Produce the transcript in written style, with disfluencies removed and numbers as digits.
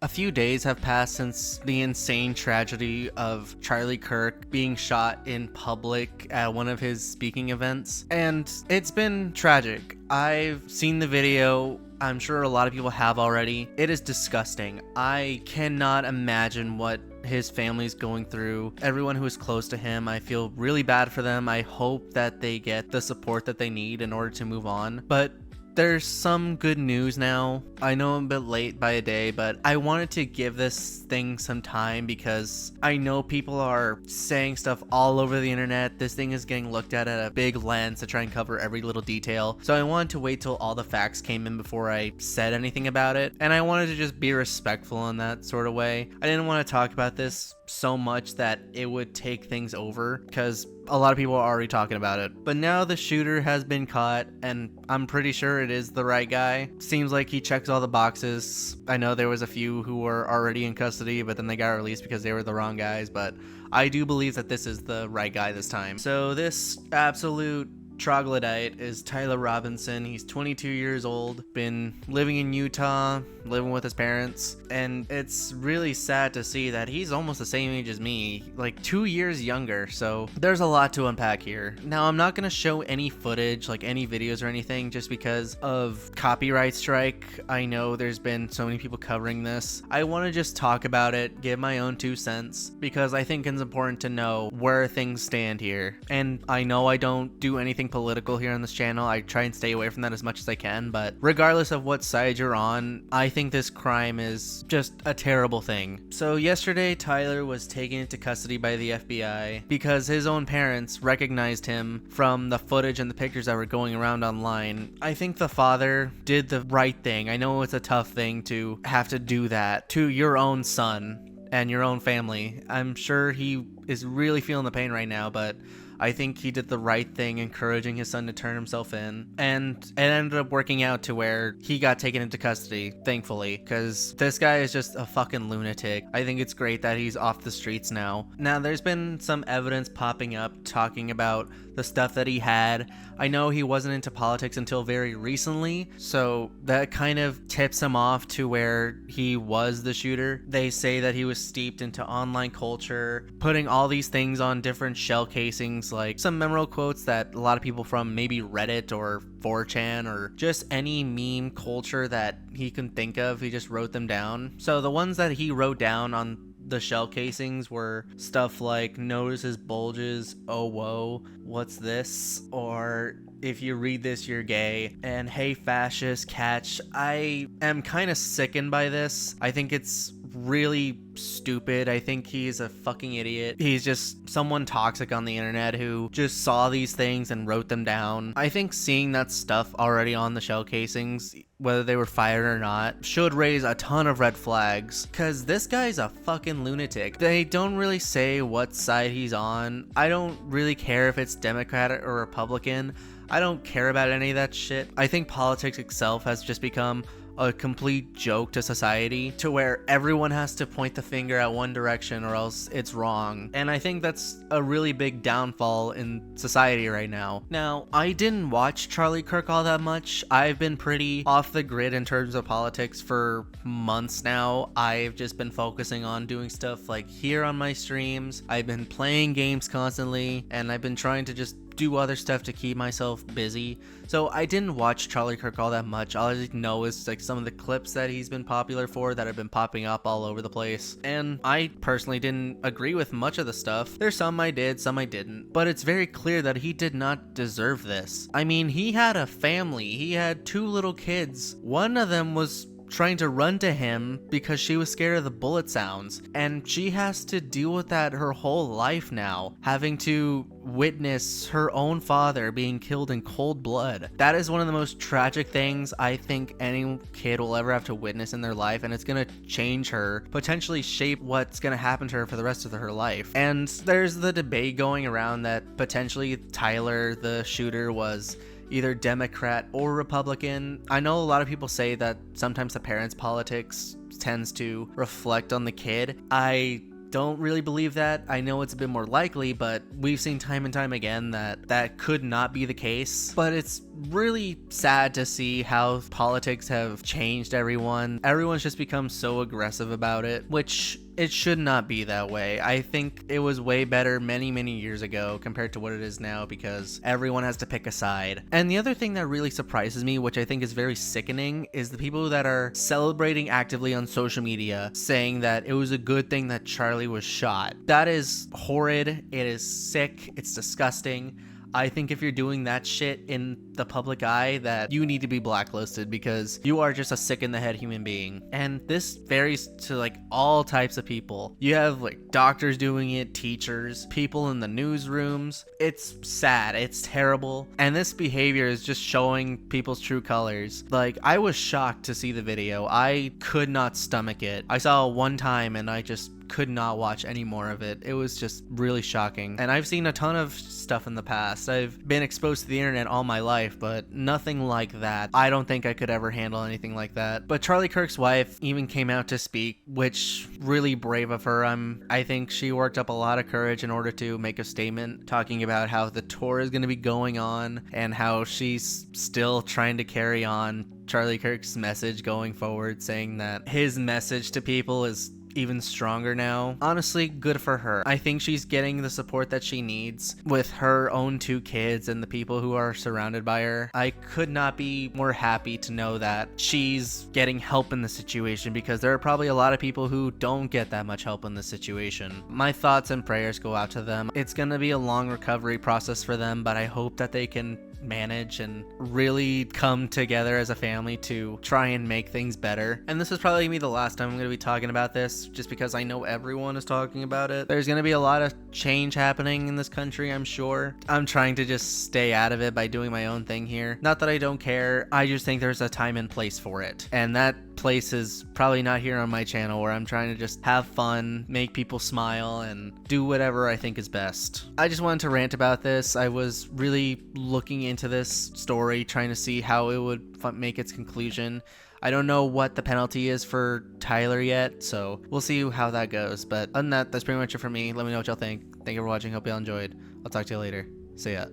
A few days have passed since the insane tragedy of Charlie Kirk being shot in public at one of his speaking events, and it's been tragic. I've seen the video. I'm sure a lot of people have already. It is disgusting. I cannot imagine what his family's going through. Everyone who is close to him, I feel really bad for them. I hope that they get the support that they need in order to move on. But there's some good news now. I know I'm a bit late by a day, but I wanted to give this thing some time because I know people are saying stuff all over the internet. This thing is getting looked at a big lens to try and cover every little detail. So I wanted to wait till all the facts came in before I said anything about it. And I wanted to just be respectful in that sort of way. I didn't want to talk about this so much that it would take things over because a lot of people are already talking about it. But now the shooter has been caught, and I'm pretty sure it is the right guy. Seems like he checks all the boxes. I know there was a few who were already in custody, but then they got released because they were the wrong guys. But I do believe that this is the right guy this time. So this absolute troglodyte is Tyler Robinson. He's 22 years old, been living in Utah, living with his parents, and it's really sad to see that he's almost the same age as me, like 2 years younger, so there's a lot to unpack here. Now, I'm not going to show any footage, like any videos or anything, just because of copyright strike. I know there's been so many people covering this. I want to just talk about it, give my own 2 cents, because I think it's important to know where things stand here. And I know I don't do anything political here on this channel. I try and stay away from that as much as I can, but regardless of what side you're on, I think this crime is just a terrible thing. So yesterday, Tyler was taken into custody by the FBI because his own parents recognized him from the footage and the pictures that were going around online. I think the father did the right thing. I know it's a tough thing to have to do that to your own son and your own family. I'm sure he is really feeling the pain right now, but I think he did the right thing encouraging his son to turn himself in, and it ended up working out to where he got taken into custody, thankfully, because this guy is just a fucking lunatic. I think it's great that he's off the streets now. Now, there's been some evidence popping up talking about the stuff that he had. I know he wasn't into politics until very recently, so that kind of tips him off to where he was the shooter. They say that he was steeped into online culture, putting all these things on different shell casings, like some memorable quotes that a lot of people from maybe Reddit or 4chan or just any meme culture that he can think of, he just wrote them down. So the ones that he wrote down on the shell casings were stuff like "notice his bulges, oh whoa, what's this?" or "if you read this, you're gay," and "hey fascist, catch." I am kind of sickened by this. I think it's really stupid. I think he's a fucking idiot. He's just someone toxic on the internet who just saw these things and wrote them down. I think seeing that stuff already on the shell casings, whether they were fired or not, should raise a ton of red flags, because this guy's a fucking lunatic. They don't really say what side he's on. I don't really care if it's Democrat or Republican. I don't care about any of that shit. I think politics itself has just become a complete joke to society, to where everyone has to point the finger at one direction or else it's wrong. And I think that's a really big downfall in society right now. Now, I didn't watch Charlie Kirk all that much. I've been pretty off the grid in terms of politics for months now. I've just been focusing on doing stuff like here on my streams. I've been playing games constantly, and I've been trying to just do other stuff to keep myself busy. So I didn't watch Charlie Kirk all that much. All I know is like some of the clips that he's been popular for that have been popping up all over the place. And I personally didn't agree with much of the stuff. There's some I did, some I didn't. But it's very clear that he did not deserve this. I mean, he had a family. He had 2 little kids. One of them was trying to run to him because she was scared of the bullet sounds, and she has to deal with that her whole life now, having to witness her own father being killed in cold blood. That is one of the most tragic things I think any kid will ever have to witness in their life, and it's gonna change her, potentially shape what's gonna happen to her for the rest of her life. And there's the debate going around that potentially Tyler, the shooter, was either Democrat or Republican. I know a lot of people say that sometimes the parents' politics tends to reflect on the kid. I don't really believe that. I know it's a bit more likely, but we've seen time and time again that that could not be the case. But it's really sad to see how politics have changed everyone. Everyone's just become so aggressive about it, which it should not be that way. I think it was way better many, many years ago compared to what it is now because everyone has to pick a side. And the other thing that really surprises me, which I think is very sickening, is the people that are celebrating actively on social media saying that it was a good thing that Charlie was shot. That is horrid. It is sick. It's disgusting. I think if you're doing that shit in the public eye, that you need to be blacklisted because you are just a sick in the head human being. And this varies to like all types of people. You have like doctors doing it, teachers, people in the newsrooms. It's sad. It's terrible. And this behavior is just showing people's true colors. Like, I was shocked to see the video. I could not stomach it. I saw it one time and I just could not watch any more of it. It was just really shocking. And I've seen a ton of stuff in the past. I've been exposed to the internet all my life, but nothing like that. I don't think I could ever handle anything like that. But Charlie Kirk's wife even came out to speak, which really brave of her. I think she worked up a lot of courage in order to make a statement talking about how the tour is going to be going on and how she's still trying to carry on Charlie Kirk's message going forward, saying that his message to people is even stronger now. Honestly, good for her. I think she's getting the support that she needs with her own 2 kids and the people who are surrounded by her. I could not be more happy to know that she's getting help in the situation because there are probably a lot of people who don't get that much help in this situation. My thoughts and prayers go out to them. It's gonna be a long recovery process for them, but I hope that they can manage and really come together as a family to try and make things better. And this is probably gonna be the last time I'm gonna be talking about this, just because I know everyone is talking about it. There's gonna be a lot of change happening in this country, I'm sure. I'm trying to just stay out of it by doing my own thing here. Not that I don't care, I just think there's a time and place for it. And that place is probably not here on my channel, where I'm trying to just have fun, make people smile, and do whatever I think is best. I just wanted to rant about this. I was really looking into this story, trying to see how it would make its conclusion. I don't know what the penalty is for Tyler yet, so we'll see how that goes. But other than that, that's pretty much it for me. Let me know what y'all think. Thank you for watching. Hope y'all enjoyed. I'll talk to you later. See ya.